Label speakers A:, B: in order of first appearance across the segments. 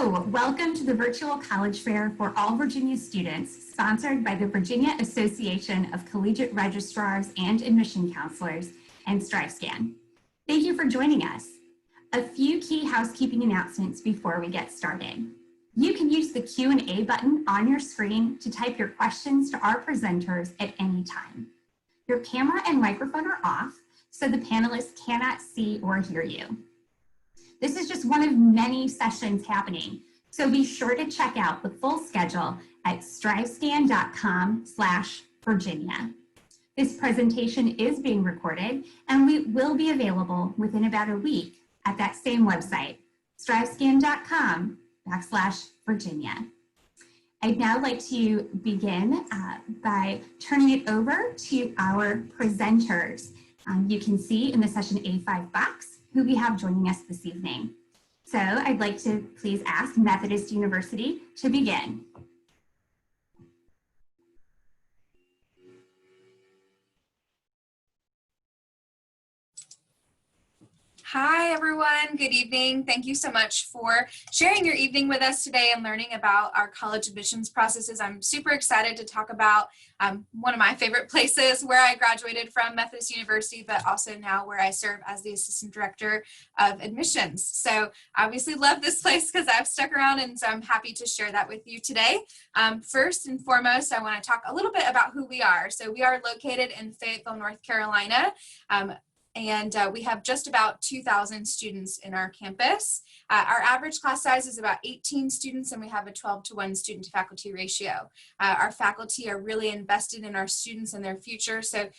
A: Hello, welcome to the Virtual College Fair for all Virginia students, sponsored by the Virginia Association of Collegiate Registrars and Admission Counselors and StriveScan. Thank you for joining us. A few key housekeeping announcements before we get started. You can use the Q&A button on your screen to type your questions to our presenters at any time. Your camera and microphone are off, so the panelists cannot see or hear you. This is just one of many sessions happening, so be sure to check out the full schedule at strivescan.com/Virginia. This presentation is being recorded and we will be available within about a week at that same website, strivescan.com/Virginia. I'd now like to begin by turning it over to our presenters. You can see in the session A5 box who we have joining us this evening. So I'd like to please ask Methodist University to begin.
B: Hi, everyone. Good evening. Thank you so much for sharing your evening with us today and learning about our college admissions processes. I'm super excited to talk about one of my favorite places where I graduated from, Methodist University, but also now where I serve as the Assistant Director of Admissions. So I obviously love this place because I've stuck around, and so I'm happy to share that with you today. First and foremost, I want to talk a little bit about who we are. So we are located in Fayetteville, North Carolina. And we have just about 2,000 students in our campus. Our average class size is about 18 students, and we have a 12-to-1 student to faculty ratio. Our faculty are really invested in our students and their future, so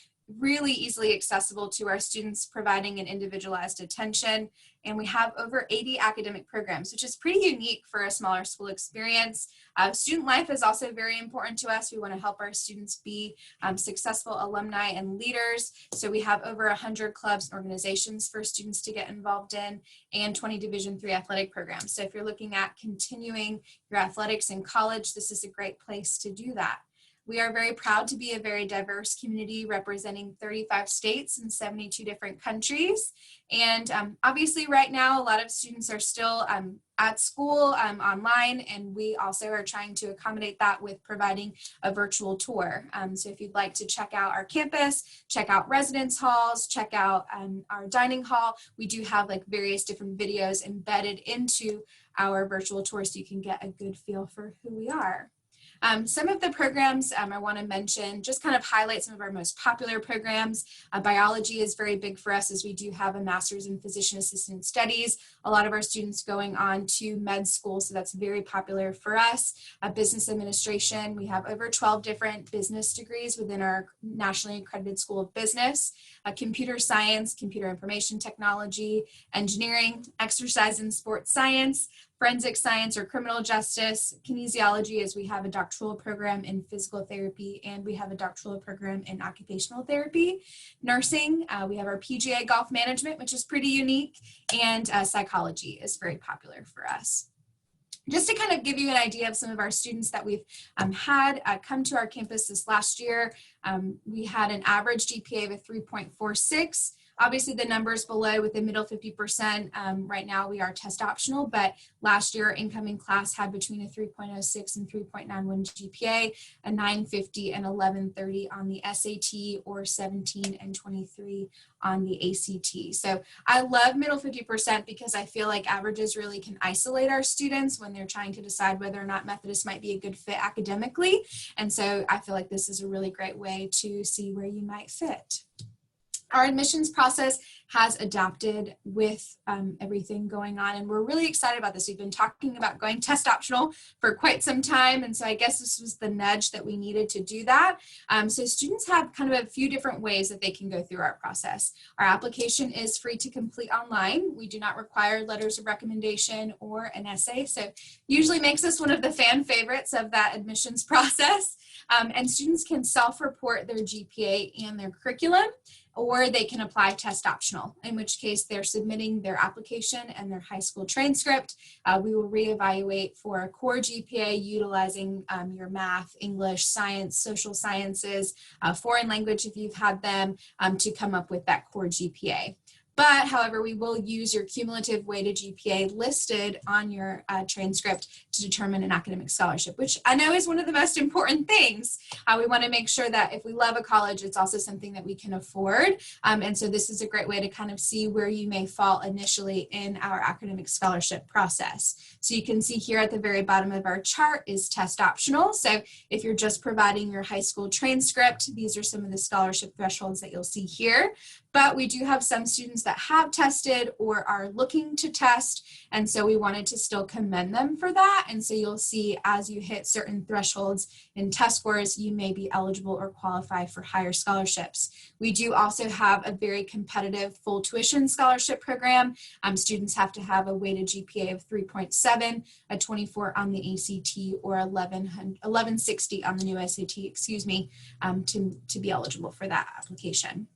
B: really easily accessible to our students, providing an individualized attention. And we have over 80 academic programs, which is pretty unique for a smaller school experience. Student life is also very important to us. We want to help our students be successful alumni and leaders. So we have over 100 clubs and organizations for students to get involved in, and 20 Division III athletic programs. So if you're looking at continuing your athletics in college, this is a great place to do that. We are very proud to be a very diverse community representing 35 states and 72 different countries. And obviously right now, a lot of students are still at school online, and we also are trying to accommodate that with providing a virtual tour. So if you'd like to check out our campus, check out residence halls, check out our dining hall, we do have like various different videos embedded into our virtual tour so you can get a good feel for who we are. Some of the programs I want to mention, just kind of highlight some of our most popular programs. Biology is very big for us, as we do have a master's in physician assistant studies. A lot of our students going on to med school, so that's very popular for us. Business administration, we have over 12 different business degrees within our nationally accredited School of Business. Computer science, computer information technology, engineering, exercise and sports science, forensic science or criminal justice, kinesiology, as we have a doctoral program in physical therapy, and we have a doctoral program in occupational therapy. Nursing, we have our PGA golf management, which is pretty unique, and psychology is very popular for us. Just to kind of give you an idea of some of our students that we've had come to our campus this last year, we had an average GPA of a 3.46. Obviously the numbers below with the middle 50%, right now we are test optional, but last year our incoming class had between a 3.06 and 3.91 GPA, a 950 and 1130 on the SAT, or 17 and 23 on the ACT. So I love middle 50% because I feel like averages really can isolate our students when they're trying to decide whether or not Methodist might be a good fit academically. And so I feel like this is a really great way to see where you might fit. Our admissions process has adapted with everything going on, and we're really excited about this. We've been talking about going test optional for quite some time, and so I guess this was the nudge that we needed to do that. So students have kind of a few different ways that they can go through our process. Our application is free to complete online. We do not require letters of recommendation or an essay, so usually makes us one of the fan favorites of that admissions process. And students can self-report their GPA and their curriculum, or they can apply test optional, in which case they're submitting their application and their high school transcript. We will reevaluate for a core GPA utilizing your math, English, science, social sciences, foreign language if you've had them, to come up with that core GPA. But however, we will use your cumulative weighted GPA listed on your transcript to determine an academic scholarship, which I know is one of the most important things. We want to make sure that if we love a college, it's also something that we can afford. And so this is a great way to kind of see where you may fall initially in our academic scholarship process. So you can see here at the very bottom of our chart is test optional. So if you're just providing your high school transcript, these are some of the scholarship thresholds that you'll see here. But we do have some students that have tested or are looking to test, and so we wanted to still commend them for that. And so you'll see as you hit certain thresholds in test scores, you may be eligible or qualify for higher scholarships. We do also have a very competitive full tuition scholarship program. Students have to have a weighted GPA of 3.7, a 24 on the ACT, or 1160 on the new SAT, to be eligible for that application.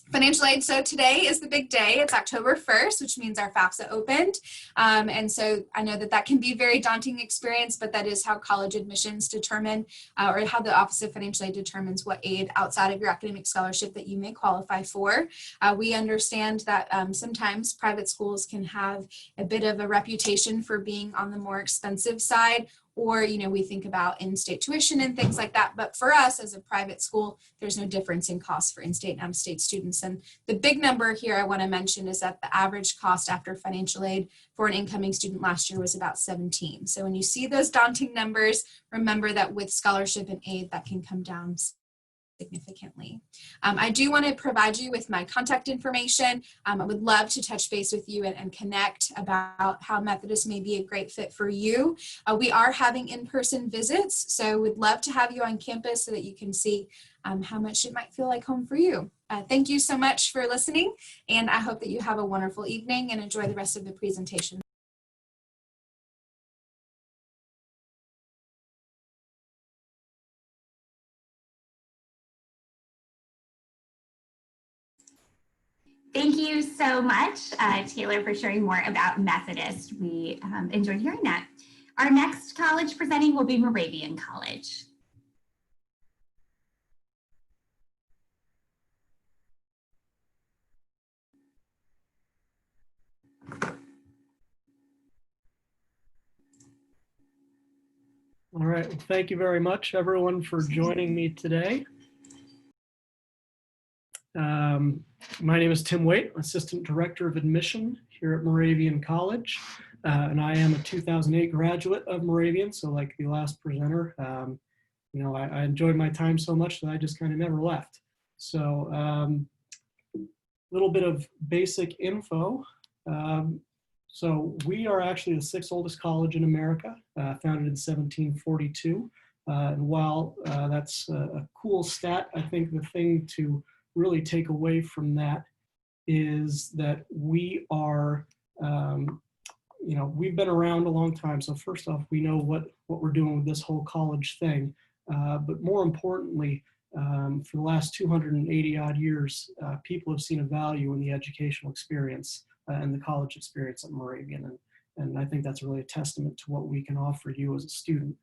B: Financial aid, so today is the big day. It's October 1st, which means our FAFSA opened. And so I know that can be a very daunting experience, but that is how college admissions determine, or how the Office of Financial Aid determines what aid outside of your academic scholarship that you may qualify for. We understand that sometimes private schools can have a bit of a reputation for being on the more expensive side, or, we think about in-state tuition and things like that. But for us as a private school, there's no difference in cost for in-state and out-of-state students. And the big number here I want to mention is that the average cost after financial aid for an incoming student last year was about 17. So when you see those daunting numbers, remember that with scholarship and aid, that can come down significantly. I do want to provide you with my contact information. I would love to touch base with you and connect about how Methodist may be a great fit for you. We are having in-person visits, so we'd love to have you on campus so that you can see how much it might feel like home for you. Thank you so much for listening, and I hope that you have a wonderful evening and enjoy the rest of the presentation.
A: Thank you so much, Taylor, for sharing more about Methodist. We enjoyed hearing that. Our next college presenting will be Moravian College.
C: All right, well, thank you very much, everyone, for joining me today. My name is Tim Waite, Assistant Director of Admission here at Moravian College, and I am a 2008 graduate of Moravian, so like the last presenter, I enjoyed my time so much that I just kind of never left. So a little bit of basic info. So we are actually the sixth oldest college in America, founded in 1742. And while that's a cool stat, I think the thing to really take away from that is that we are, we've been around a long time. So first off, we know what we're doing with this whole college thing. But more importantly, for the last 280 odd years, people have seen a value in the educational experience and the college experience at Moravian. And I think that's really a testament to what we can offer you as a student.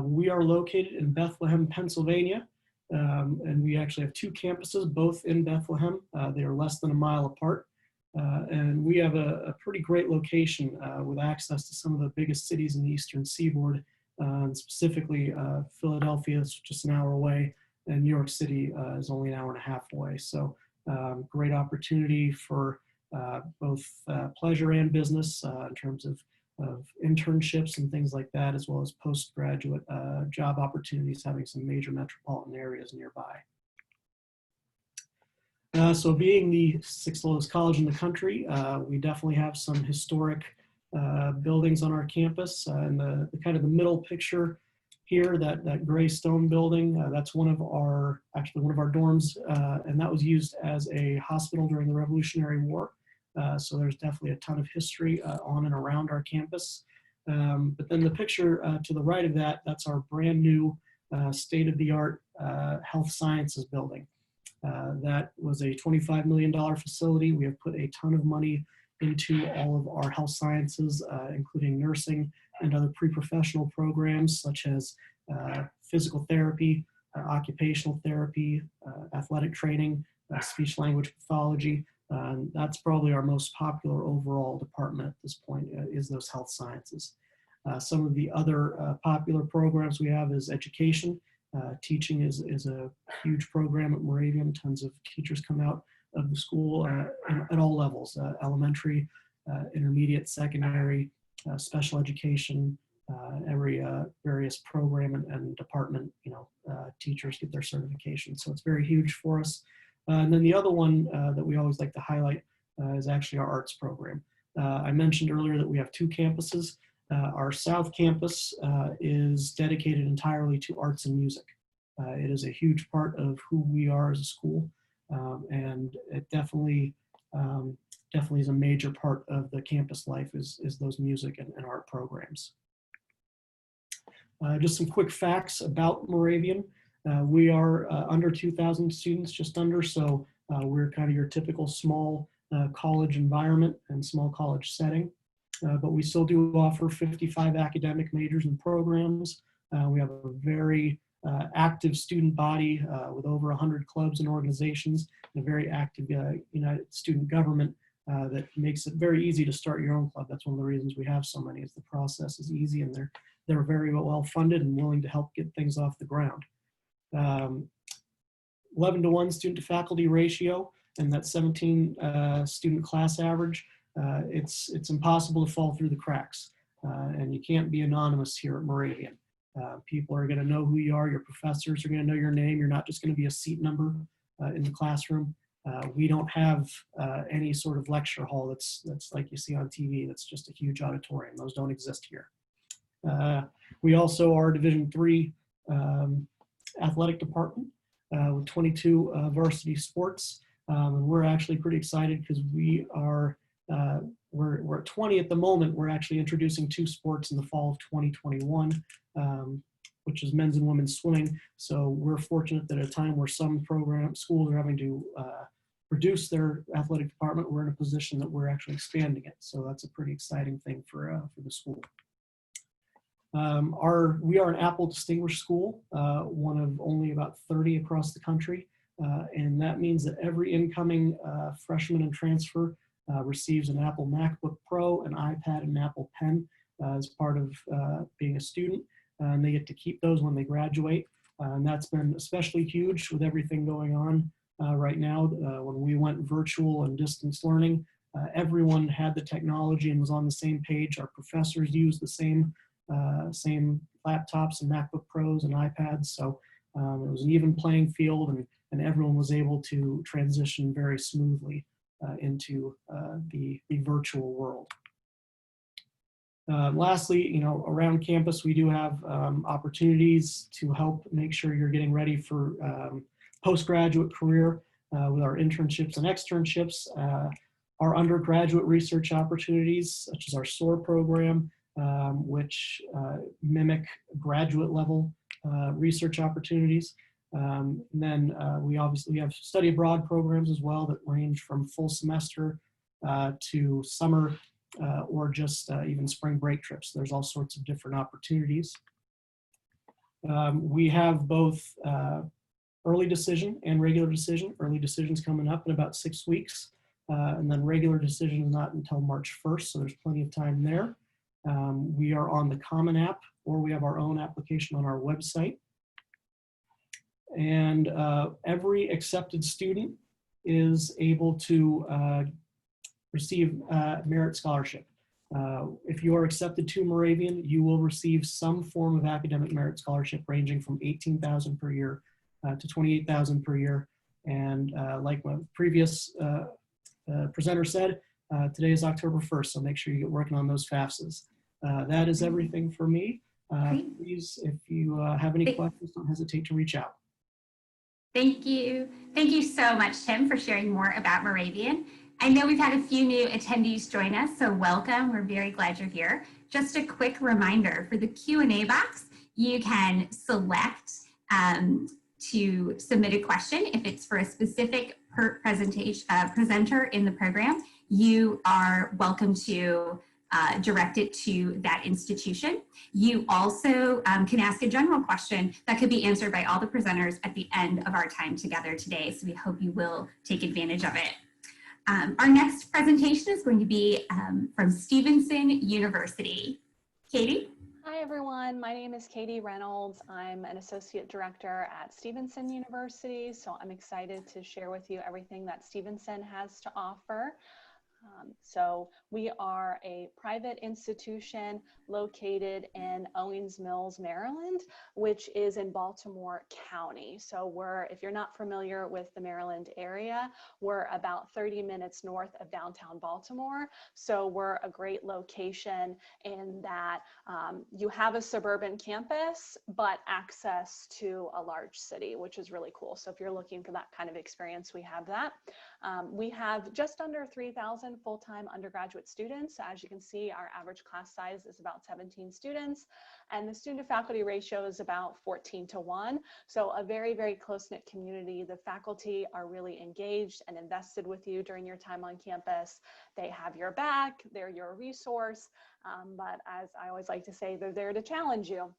C: We are located in Bethlehem, Pennsylvania. And we actually have two campuses, both in Bethlehem. They are less than a mile apart. And we have a pretty great location with access to some of the biggest cities in the Eastern Seaboard, and specifically Philadelphia is just an hour away, and New York City is only an hour and a half away. So great opportunity for both pleasure and business in terms of internships and things like that, as well as postgraduate job opportunities, having some major metropolitan areas nearby. So being the sixth oldest college in the country, we definitely have some historic buildings on our campus. And the kind of the middle picture here, that gray stone building, that's one of our dorms, and that was used as a hospital during the Revolutionary War. So there's definitely a ton of history on and around our campus. But then the picture to the right of that, that's our brand new state-of-the-art health sciences building. That was a $25 million facility. We have put a ton of money into all of our health sciences, including nursing and other pre-professional programs such as physical therapy, occupational therapy, athletic training, speech-language pathology, And that's probably our most popular overall department at this point, is those health sciences. Some of the other popular programs we have is education. Teaching is a huge program at Moravian. Tons of teachers come out of the school at all levels, elementary, intermediate, secondary, special education, every various program and department, teachers get their certification. So it's very huge for us. And then the other one that we always like to highlight is actually our arts program. I mentioned earlier that we have two campuses. Our South Campus is dedicated entirely to arts and music. It is a huge part of who we are as a school, and it definitely is a major part of the campus life is those music and art programs. Just some quick facts about Moravian. We are under 2,000 students, just under, so we're kind of your typical small college environment and small college setting. But we still do offer 55 academic majors and programs. We have a very active student body with over 100 clubs and organizations, and a very active United student government that makes it very easy to start your own club. That's one of the reasons we have so many, is the process is easy, and they're very well funded and willing to help get things off the ground. 11-to-1 student to faculty ratio, and that 17 student class average. It's impossible to fall through the cracks, and you can't be anonymous here at Moravian. People are going to know who you are. Your professors are going to know your name. You're not just going to be a seat number in the classroom. We don't have any sort of lecture hall that's like you see on TV. That's just a huge auditorium. Those don't exist here. We also are Division III athletic department with 22 varsity sports. And we're actually pretty excited because we're at 20 at the moment. We're actually introducing 2 sports in the fall of 2021, which is men's and women's swimming. So we're fortunate that at a time where some schools are having to reduce their athletic department, we're in a position that we're actually expanding it. So that's a pretty exciting thing for the school. We are an Apple Distinguished School, one of only about 30 across the country. And that means that every incoming freshman and transfer receives an Apple MacBook Pro, an iPad, and an Apple Pen as part of being a student. And they get to keep those when they graduate. And that's been especially huge with everything going on right now. When we went virtual and distance learning, everyone had the technology and was on the same page. Our professors used the same laptops and MacBook Pros and iPads. So it was an even playing field, and everyone was able to transition very smoothly into the virtual world. Lastly, around campus, we do have opportunities to help make sure you're getting ready for postgraduate career with our internships and externships, our undergraduate research opportunities, such as our SOAR program, which mimic graduate level research opportunities. And then we obviously have study abroad programs as well that range from full semester to summer or just even spring break trips. There's all sorts of different opportunities. We have both early decision and regular decision. Early decision's coming up in about 6 weeks, and then regular decision is not until March 1st, so there's plenty of time there. We are on the Common App, or we have our own application on our website. And every accepted student is able to receive merit scholarship. If you are accepted to Moravian, you will receive some form of academic merit scholarship ranging from $18,000 per year to $28,000 per year. And like my previous presenter said, today is October 1st, so make sure you get working on those FAFSAs. That is everything for me. Please, if you have any questions, don't hesitate to reach out.
A: Thank you. Thank you so much, Tim, for sharing more about Moravian. I know we've had a few new attendees join us, so welcome. We're very glad you're here. Just a quick reminder, for the Q&A box, you can select to submit a question. If it's for a specific presenter in the program, you are welcome to direct it to that institution. You also can ask a general question that could be answered by all the presenters at the end of our time together today. So we hope you will take advantage of it. Our next presentation is going to be from Stevenson University. Katie?
D: Hi everyone, my name is Katie Reynolds. I'm an associate director at Stevenson University, so I'm excited to share with you everything that Stevenson has to offer. So we are a private institution located in Owings Mills, Maryland, which is in Baltimore County. So if you're not familiar with the Maryland area, we're about 30 minutes north of downtown Baltimore. So we're a great location in that you have a suburban campus, but access to a large city, which is really cool. So if you're looking for that kind of experience, we have that. We have just under 3,000 full-time undergraduate students. As you can see, our average class size is about 17 students, and the student-to-faculty ratio is about 14:1. So a very, very close-knit community. The faculty are really engaged and invested with you during your time on campus. They have your back, they're your resource, but as I always like to say, they're there to challenge you.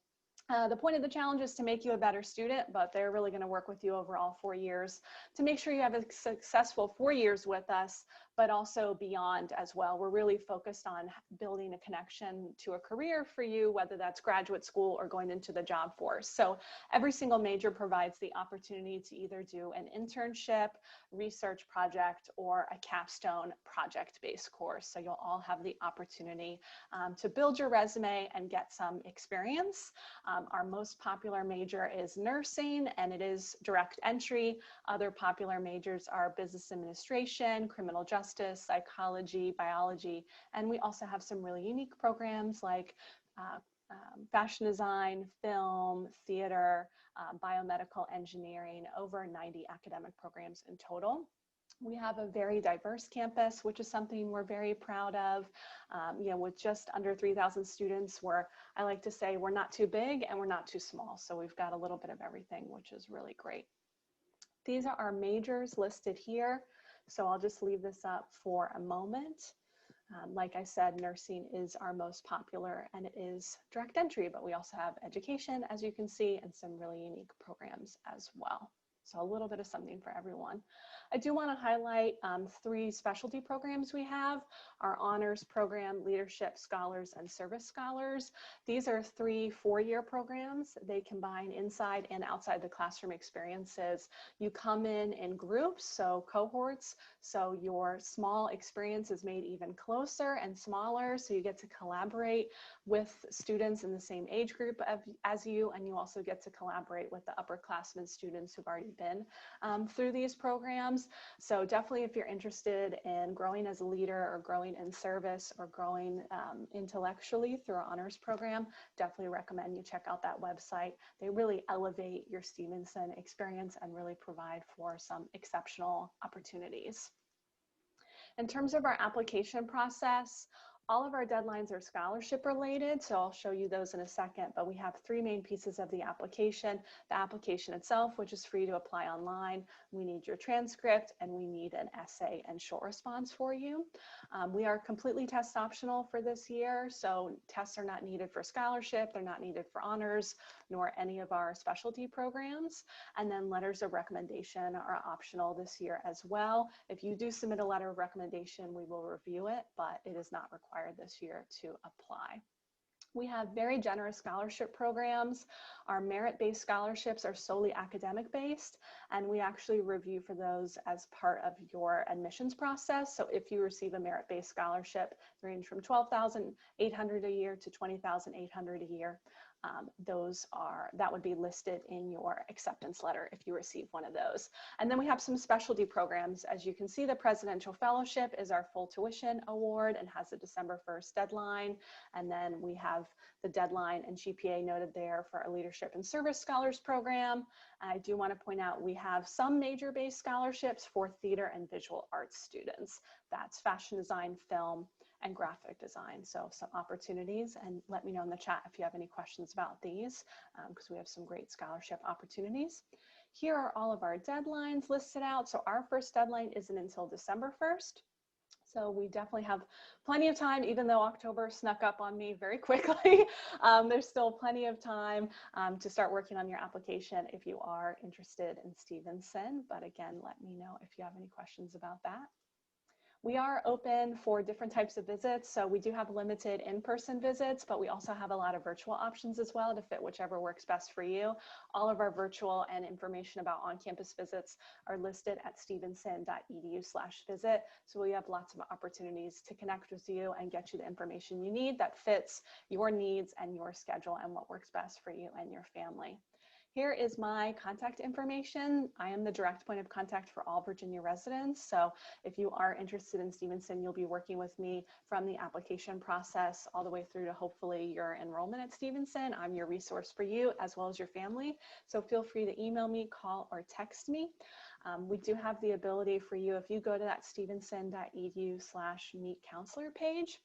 D: The point of the challenge is to make you a better student, but they're really going to work with you over all 4 years to make sure you have a successful 4 years with us, but also beyond as well. We're really focused on building a connection to a career for you, whether that's graduate school or going into the job force. So every single major provides the opportunity to either do an internship, research project, or a capstone project-based course. So you'll all have the opportunity to build your resume and get some experience. Our most popular major is nursing, and it is direct entry. Other popular majors are business administration, criminal justice, psychology, biology, and we also have some really unique programs like fashion design, film, theater, biomedical engineering, over 90 academic programs in total. We have a very diverse campus, which is something we're very proud of. With just under 3,000 students, I like to say we're not too big and we're not too small. So we've got a little bit of everything, which is really great. These are our majors listed here. So I'll just leave this up for a moment. Like I said, nursing is our most popular and it is direct entry, but we also have education, as you can see, and some really unique programs as well. So a little bit of something for everyone. I do want to highlight 3 specialty programs we have: our honors program, leadership scholars, and service scholars. These are 3 four-year programs. They combine inside and outside the classroom experiences. You come in groups, so cohorts, so your small experience is made even closer and smaller, so you get to collaborate with students in the same age group as you, and you also get to collaborate with the upperclassmen students who've already been through these programs. So definitely, if you're interested in growing as a leader or growing in service or growing intellectually through our honors program, definitely recommend you check out that website. They really elevate your Stevenson experience and really provide for some exceptional opportunities. In terms of our application process, all of our deadlines are scholarship related, so I'll show you those in a second, but we have 3 main pieces of the application. The application itself, which is free to apply online. We need your transcript, and we need an essay and short response for you. We are completely test optional for this year, so tests are not needed for scholarship, they're not needed for honors, nor any of our specialty programs. And then letters of recommendation are optional this year as well. If you do submit a letter of recommendation, we will review it, but it is not required this year to apply. We have very generous scholarship programs. Our merit-based scholarships are solely academic-based, and we actually review for those as part of your admissions process. So if you receive a merit-based scholarship, they range from $12,800 a year to $20,800 a year. That would be listed in your acceptance letter if you receive one of those. And then we have some specialty programs. As you can see, the Presidential Fellowship is our full tuition award and has a December 1st deadline. And then we have the deadline and GPA noted there for our Leadership and Service Scholars program. I do want to point out we have some major-based scholarships for theater and visual arts students. That's fashion design, film, and graphic design. So some opportunities, and let me know in the chat if you have any questions about these, because we have some great scholarship opportunities. Here are all of our deadlines listed out. So our first deadline isn't until December 1st. So we definitely have plenty of time, even though October snuck up on me very quickly. There's still plenty of time to start working on your application if you are interested in Stevenson. But again, let me know if you have any questions about that. We are open for different types of visits. So we do have limited in-person visits, but we also have a lot of virtual options as well to fit whichever works best for you. All of our virtual and information about on-campus visits are listed at stevenson.edu/visit. So we have lots of opportunities to connect with you and get you the information you need that fits your needs and your schedule and what works best for you and your family. Here is my contact information. I am the direct point of contact for all Virginia residents. So if you are interested in Stevenson, you'll be working with me from the application process all the way through to hopefully your enrollment at Stevenson. I'm your resource for you as well as your family. So feel free to email me, call, or text me. We do have the ability for you, if you go to that stevenson.edu/meet counselor page,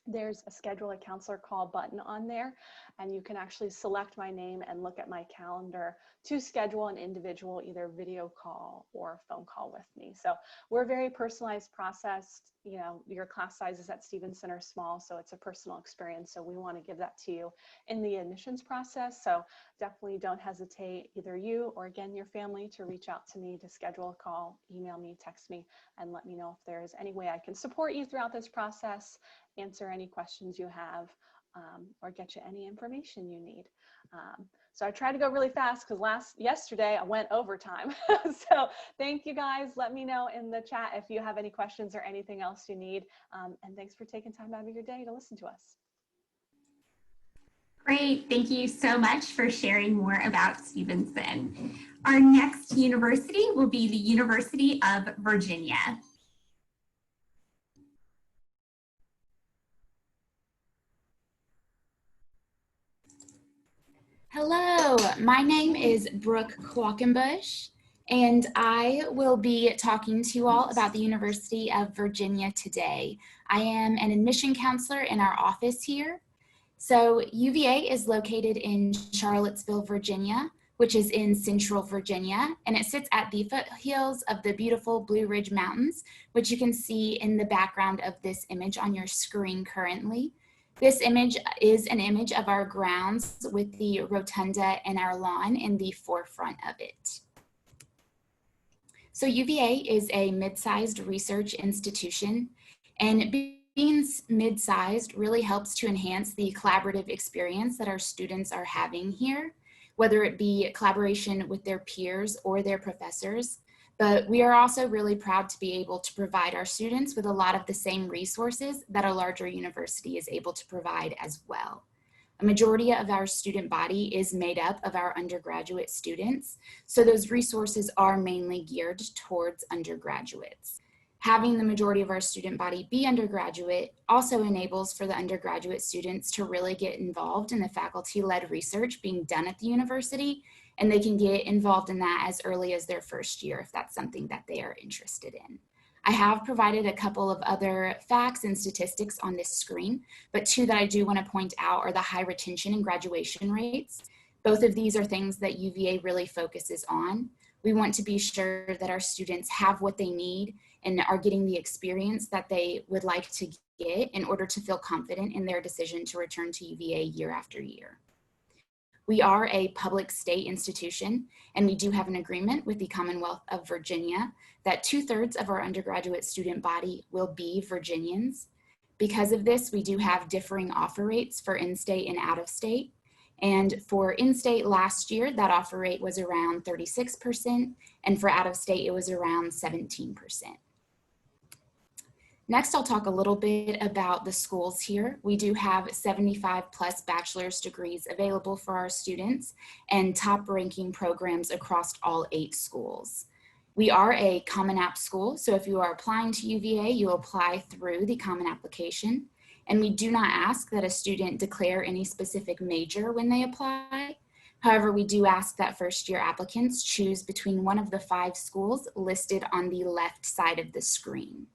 D: there's a schedule a counselor call button on there, and you can actually select my name and look at my calendar to schedule an individual either video call or phone call with me. So we're a very personalized process. You know, your class sizes at Stevenson are small, so it's a personal experience. So we want to give that to you in the admissions process. So definitely don't hesitate, either you or again, your family, to reach out to me to schedule a call, email me, text me, and let me know if there's any way I can support you throughout this process, answer any questions you have, or get you any information you need. So I tried to go really fast because yesterday I went overtime. So thank you guys. Let me know in the chat if you have any questions or anything else you need. And thanks for taking time out of your day to listen to us.
A: Great, thank you so much for sharing more about Stevenson. Our next university will be the University of Virginia.
E: Hello, my name is Brooke Qualkenbush, and I will be talking to you all about the University of Virginia today. I am an admission counselor in our office here. So UVA is located in Charlottesville, Virginia, which is in central Virginia, and it sits at the foothills of the beautiful Blue Ridge Mountains, which you can see in the background of this image on your screen currently. This image is an image of our grounds with the rotunda and our lawn in the forefront of it. So UVA is a mid-sized research institution, and being mid-sized really helps to enhance the collaborative experience that our students are having here, whether it be collaboration with their peers or their professors. But we are also really proud to be able to provide our students with a lot of the same resources that a larger university is able to provide as well. A majority of our student body is made up of our undergraduate students, so those resources are mainly geared towards undergraduates. Having the majority of our student body be undergraduate also enables for the undergraduate students to really get involved in the faculty-led research being done at the university, and they can get involved in that as early as their first year if that's something that they are interested in. I have provided a couple of other facts and statistics on this screen, but two that I do want to point out are the high retention and graduation rates. Both of these are things that UVA really focuses on. We want to be sure that our students have what they need and are getting the experience that they would like to get in order to feel confident in their decision to return to UVA year after year. We are a public state institution, and we do have an agreement with the Commonwealth of Virginia that 2/3 of our undergraduate student body will be Virginians. Because of this, we do have differing offer rates for in-state and out-of-state. And for in-state last year, that offer rate was around 36%, and for out-of-state, it was around 17%. Next, I'll talk a little bit about the schools here. We do have 75+ bachelor's degrees available for our students and top ranking programs across all 8 schools. We are a Common App school, so if you are applying to UVA, you apply through the Common Application. And we do not ask that a student declare any specific major when they apply. However, we do ask that first-year applicants choose between one of the 5 schools listed on the left side of the screen.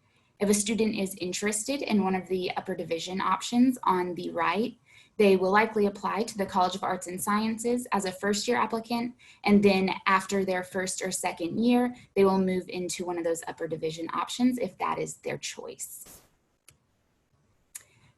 E: If a student is interested in one of the upper division options on the right, they will likely apply to the College of Arts and Sciences as a first-year applicant, and then after their first or second year, they will move into one of those upper division options if that is their choice.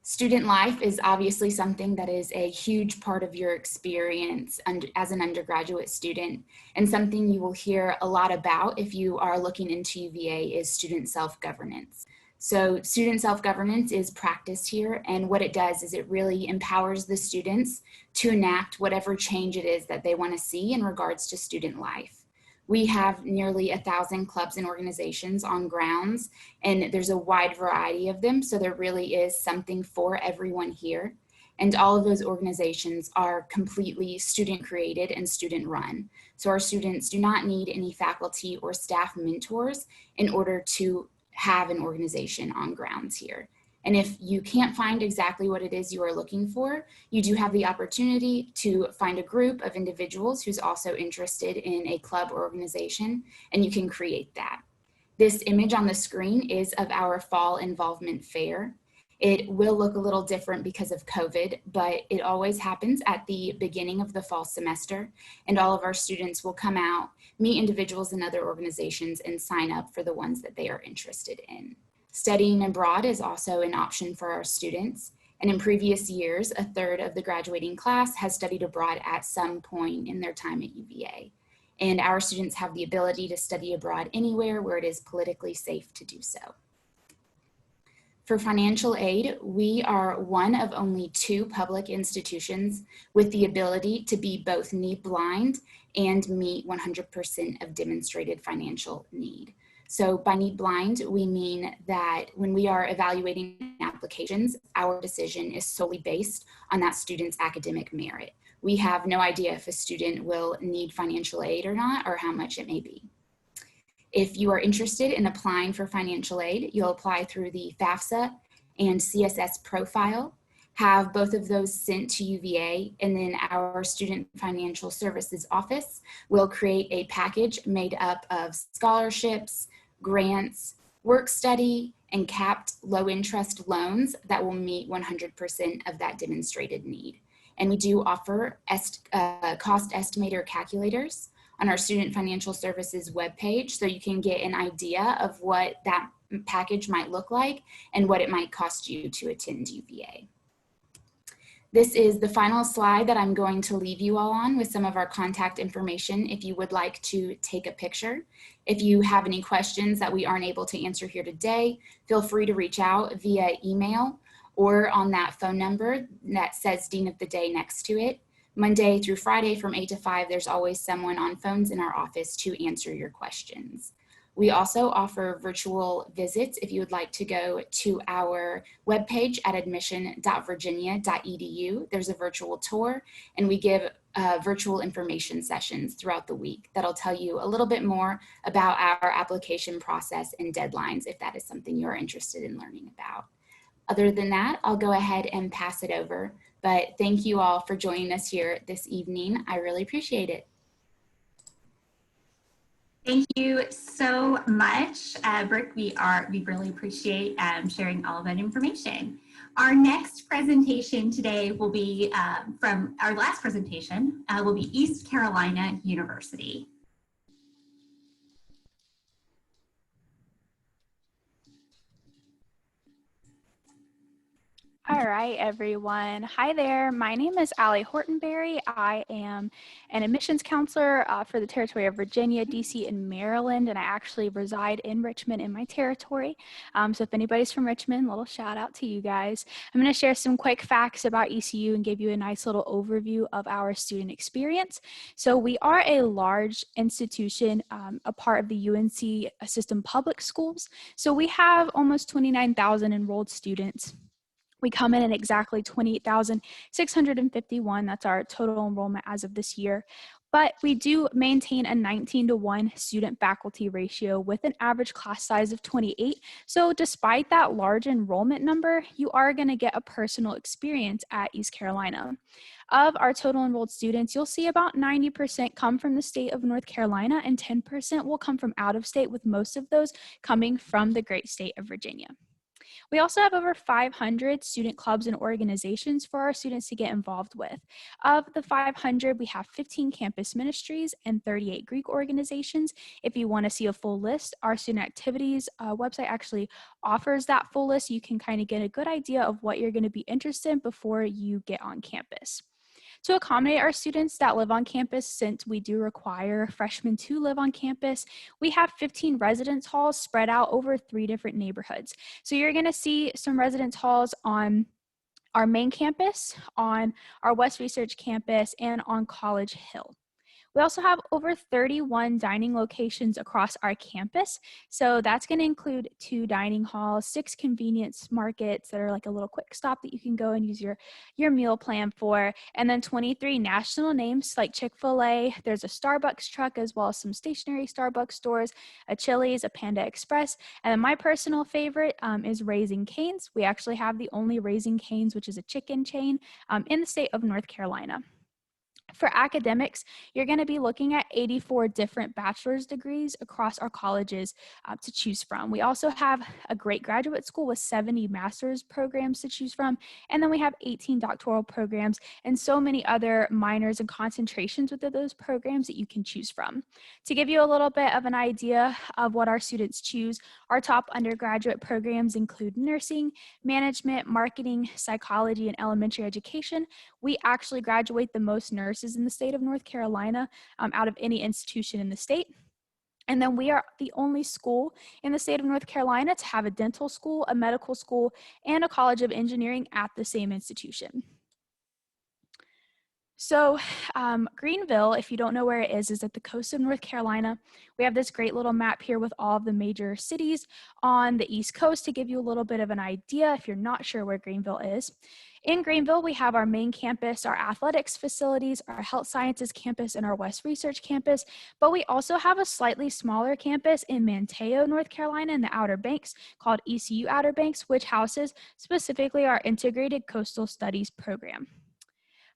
E: Student life is obviously something that is a huge part of your experience as an undergraduate student, and something you will hear a lot about if you are looking into UVA is student self-governance. So student self-governance is practiced here, and what it does is it really empowers the students to enact whatever change it is that they want to see in regards to student life. We have nearly 1,000 clubs and organizations on grounds, and there's a wide variety of them, so there really is something for everyone here. And all of those organizations are completely student created and student run. So our students do not need any faculty or staff mentors in order to have an organization on grounds here. And if you can't find exactly what it is you are looking for, you do have the opportunity to find a group of individuals who's also interested in a club or organization, and you can create that. This image on the screen is of our fall involvement fair. It will look a little different because of COVID, but it always happens at the beginning of the fall semester, and all of our students will come out, meet individuals in other organizations, and sign up for the ones that they are interested in. Studying abroad is also an option for our students, and in previous years, a third of the graduating class has studied abroad at some point in their time at UVA. And our students have the ability to study abroad anywhere where it is politically safe to do so. For financial aid, we are one of only 2 public institutions with the ability to be both need blind and meet 100% of demonstrated financial need. So by need blind, we mean that when we are evaluating applications, our decision is solely based on that student's academic merit. We have no idea if a student will need financial aid or not, or how much it may be. If you are interested in applying for financial aid, you'll apply through the FAFSA and CSS profile, have both of those sent to UVA, and then our Student Financial Services Office will create a package made up of scholarships, grants, work study, and capped low interest loans that will meet 100% of that demonstrated need. And we do offer cost estimator calculators on our Student Financial Services webpage, so you can get an idea of what that package might look like and what it might cost you to attend UVA. This is the final slide that I'm going to leave you all on with some of our contact information if you would like to take a picture. If you have any questions that we aren't able to answer here today, feel free to reach out via email or on that phone number that says Dean of the Day next to it. Monday through Friday from 8 to 5, there's always someone on phones in our office to answer your questions. We also offer virtual visits if you would like to go to our webpage at admission.virginia.edu. There's a virtual tour, and we give virtual information sessions throughout the week that'll tell you a little bit more about our application process and deadlines if that is something you're interested in learning about. Other than that, I'll go ahead and pass it over. But thank you all for joining us here this evening. I really appreciate it.
A: Thank you so much, Brooke. We really appreciate sharing all of that information. Our next presentation today will be from our last presentation will be East Carolina University.
F: All right, everyone. Hi there. My name is Allie Hortonberry. I am an admissions counselor for the territory of Virginia, DC, and Maryland, and I actually reside in Richmond in my territory. So if anybody's from Richmond, a little shout out to you guys. I'm going to share some quick facts about ECU and give you a nice little overview of our student experience. So we are a large institution, a part of the UNC system public schools. So we have almost 29,000 enrolled students. We come in at exactly 28,651. That's our total enrollment as of this year. But we do maintain a 19-to-1 student-faculty ratio with an average class size of 28. So despite that large enrollment number, you are going to get a personal experience at East Carolina. Of our total enrolled students, you'll see about 90% come from the state of North Carolina and 10% will come from out of state, with most of those coming from the great state of Virginia. We also have over 500 student clubs and organizations for our students to get involved with. Of the 500, we have 15 campus ministries and 38 Greek organizations. If you want to see a full list, our student activities website actually offers that full list. You can kind of get a good idea of what you're going to be interested in before you get on campus. To accommodate our students that live on campus, since we do require freshmen to live on campus, we have 15 residence halls spread out over 3 different neighborhoods. So you're going to see some residence halls on our main campus, on our West Research campus, and on College Hill. We also have over 31 dining locations across our campus. So that's going to include 2 dining halls, 6 convenience markets that are like a little quick stop that you can go and use your meal plan for, and then 23 national names like Chick-fil-A. There's a Starbucks truck as well as some stationary Starbucks stores, a Chili's, a Panda Express, and then my personal favorite is Raising Cane's. We actually have the only Raising Cane's, which is a chicken chain in the state of North Carolina. For academics, you're going to be looking at 84 different bachelor's degrees across our colleges to choose from. We also have a great graduate school with 70 master's programs to choose from, and then we have 18 doctoral programs and so many other minors and concentrations within those programs that you can choose from. To give you a little bit of an idea of what our students choose, our top undergraduate programs include nursing, management, marketing, psychology, and elementary education. We actually graduate the most nurses in the state of North Carolina out of any institution in the state. And then we are the only school in the state of North Carolina to have a dental school, a medical school, and a college of engineering at the same institution. So Greenville, if you don't know where it is at the coast of North Carolina. We have this great little map here with all of the major cities on the East Coast to give you a little bit of an idea if you're not sure where Greenville is. In Greenville, we have our main campus, our athletics facilities, our health sciences campus, and our West Research campus, but we also have a slightly smaller campus in Manteo, North Carolina, in the Outer Banks called ECU Outer Banks, which houses specifically our Integrated Coastal Studies program.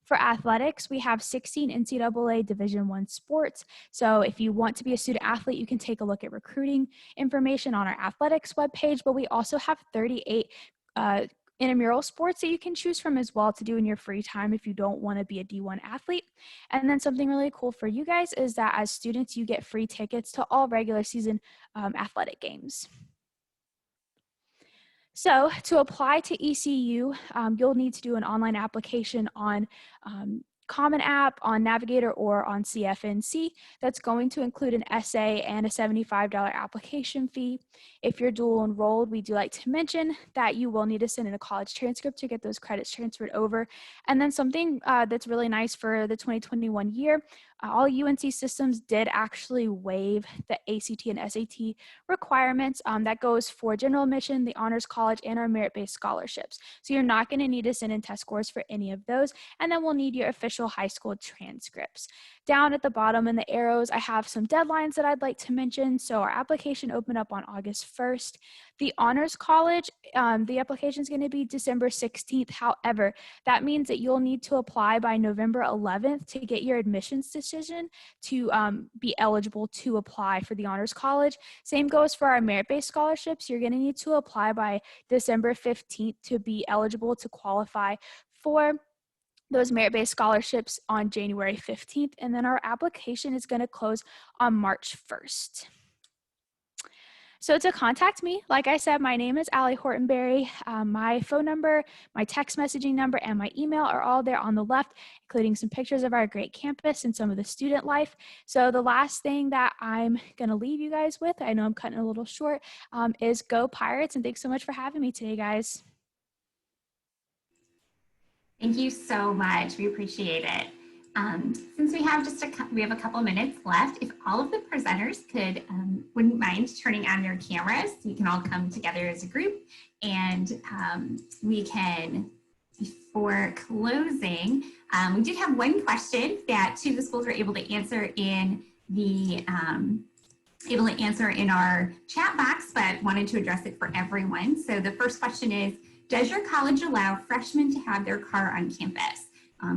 F: For athletics, we have 16 NCAA Division I sports. So if you want to be a student athlete, you can take a look at recruiting information on our athletics webpage, but we also have 38 intramural sports that you can choose from as well to do in your free time if you don't want to be a D1 athlete. And then something really cool for you guys is that as students, you get free tickets to all regular season athletic games. So to apply to ECU, you'll need to do an online application on Common App, on Navigator, or on CFNC. That's going to include an essay and a $75 application fee. If you're dual enrolled, we do like to mention that you will need to send in a college transcript to get those credits transferred over. And then something that's really nice for the 2021 year, all UNC systems did actually waive the ACT and SAT requirements. That goes for general admission, the honors college, and our merit-based scholarships. So you're not going to need to send in test scores for any of those. And then we'll need your official high school transcripts. Down at the bottom in the arrows, I have some deadlines that I'd like to mention. So our application opened up on August 1st. The honors college, the application is going to be December 16th. However, that means that you'll need to apply by November 11th to get your admissions decision to be eligible to apply for the honors college. Same goes for our merit-based scholarships. You're going to need to apply by December 15th to be eligible to qualify for those merit-based scholarships on January 15th. And then our application is going to close on March 1st. So to contact me, like I said, my name is Allie Hortonberry. My phone number, my text messaging number, and my email are all there on the left, including some pictures of our great campus and some of the student life. So the last thing that I'm going to leave you guys with, I know I'm cutting a little short, is go Pirates, and thanks so much for having me today, guys.
A: Thank you so much. We appreciate it. Since we have we have a couple minutes left, if all of the presenters wouldn't mind turning on their cameras, we can all come together as a group, and we can, before closing, we did have one question that 2 of the schools were able to answer in our chat box, but wanted to address it for everyone. So the first question is, does your college allow freshmen to have their car on campus?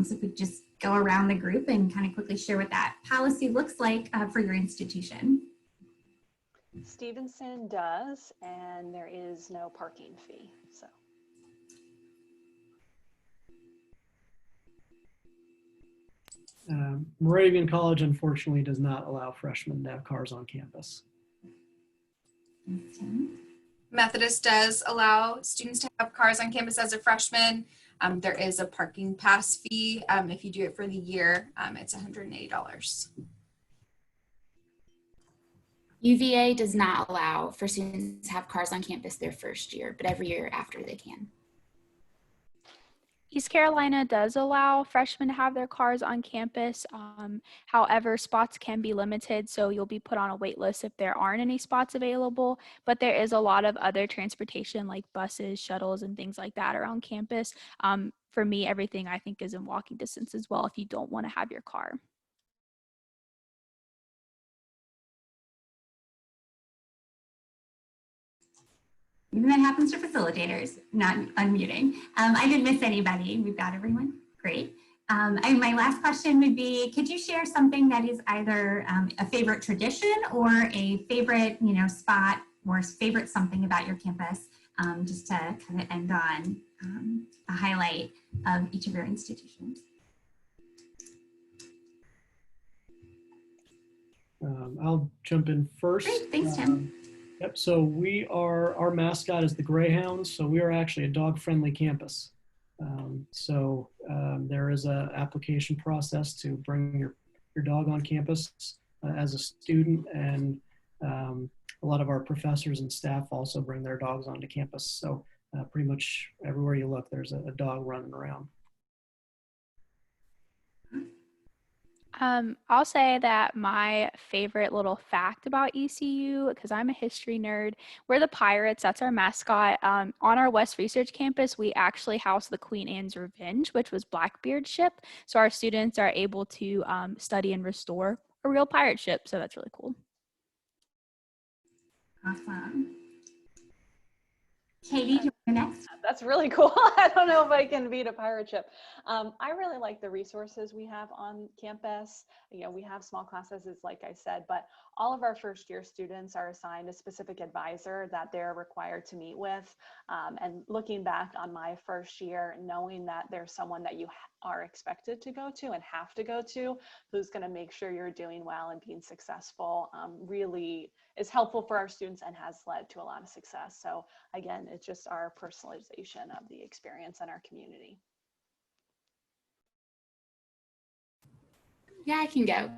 A: So if we just go around the group and kind of quickly share what that policy looks like for your institution.
D: Stevenson does, and there is no parking fee. So.
C: Moravian College, unfortunately, does not allow freshmen to have cars on campus.
B: Methodist does allow students to have cars on campus as a freshman. There is a parking pass fee. If you do it for the year, it's $180.
E: UVA does not allow for students to have cars on campus their first year, but every year after they can.
F: East Carolina does allow freshmen to have their cars on campus. However, spots can be limited, so you'll be put on a wait list if there aren't any spots available. But there is a lot of other transportation like buses, shuttles, and things like that around campus. For me, everything I think is in walking distance as well if you don't want to have your car.
A: Even that happens to facilitators, not unmuting. I didn't miss anybody. We've got everyone. Great. And my last question would be, could you share something that is either a favorite tradition or a favorite, spot or favorite something about your campus, just to kind of end on a highlight of each of your institutions?
C: I'll jump in first.
A: Great, thanks, Tim.
C: Yep, so our mascot is the Greyhounds, so we are actually a dog-friendly campus. There is an application process to bring your dog on campus as a student, and a lot of our professors and staff also bring their dogs onto campus. So pretty much everywhere you look, there's a dog running around.
F: I'll say that my favorite little fact about ECU, because I'm a history nerd, we're the Pirates. That's our mascot. On our West Research campus, we actually house the Queen Anne's Revenge, which was Blackbeard's ship. So our students are able to study and restore a real pirate ship. So that's really cool.
A: Awesome. Katie, do you want to go next?
D: That's really cool. I don't know if I can beat a pirate ship. I really like the resources we have on campus. We have small classes, like I said, but all of our first year students are assigned a specific advisor that they're required to meet with. And looking back on my first year, knowing that there's someone that you are expected to go to and have to go to, who's going to make sure you're doing well and being successful, really is helpful for our students and has led to a lot of success. So again, it's just our personalization of the experience in our community.
E: Yeah, I can go.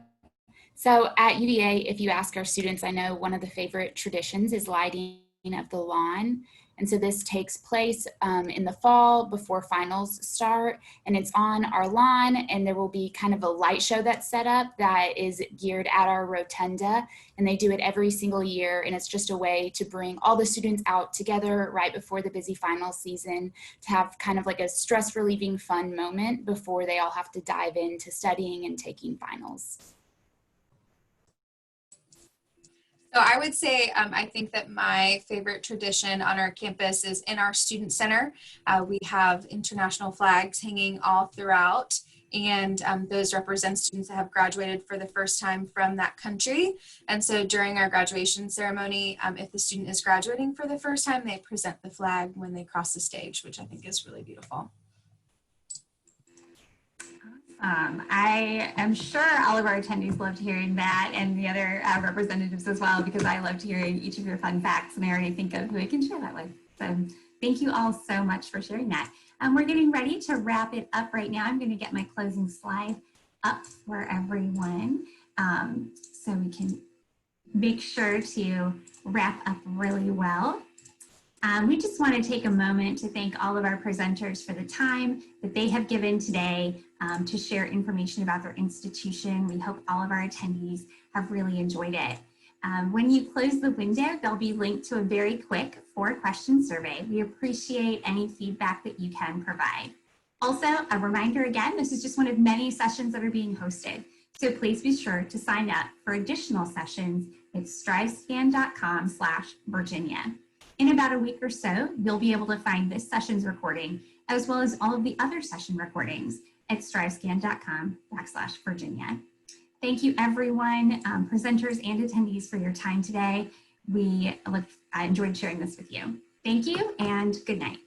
E: So at UVA, if you ask our students, I know one of the favorite traditions is lighting of the lawn. And so this takes place in the fall before finals start, and it's on our lawn, and there will be kind of a light show that's set up that is geared at our rotunda, and they do it every single year, and it's just a way to bring all the students out together right before the busy final season to have kind of like a stress relieving fun moment before they all have to dive into studying and taking finals.
B: So I would say I think that my favorite tradition on our campus is in our student center. We have international flags hanging all throughout, and those represent students that have graduated for the first time from that country. And so during our graduation ceremony, if the student is graduating for the first time, they present the flag when they cross the stage, which I think is really beautiful.
A: I am sure all of our attendees loved hearing that, and the other representatives as well, because I loved hearing each of your fun facts, and I already think of who I can share that with. So thank you all so much for sharing that. We're getting ready to wrap it up right now. I'm going to get my closing slide up for everyone so we can make sure to wrap up really well. We just want to take a moment to thank all of our presenters for the time that they have given today to share information about their institution. We hope all of our attendees have really enjoyed it. When you close the window, they'll be linked to a very quick 4-question survey. We appreciate any feedback that you can provide. Also, a reminder again, this is just one of many sessions that are being hosted. So please be sure to sign up for additional sessions at strivescan.com/Virginia. In about a week or so, you'll be able to find this session's recording, as well as all of the other session recordings at strivescan.com/Virginia. Thank you, everyone, presenters and attendees, for your time today. I enjoyed sharing this with you. Thank you and good night.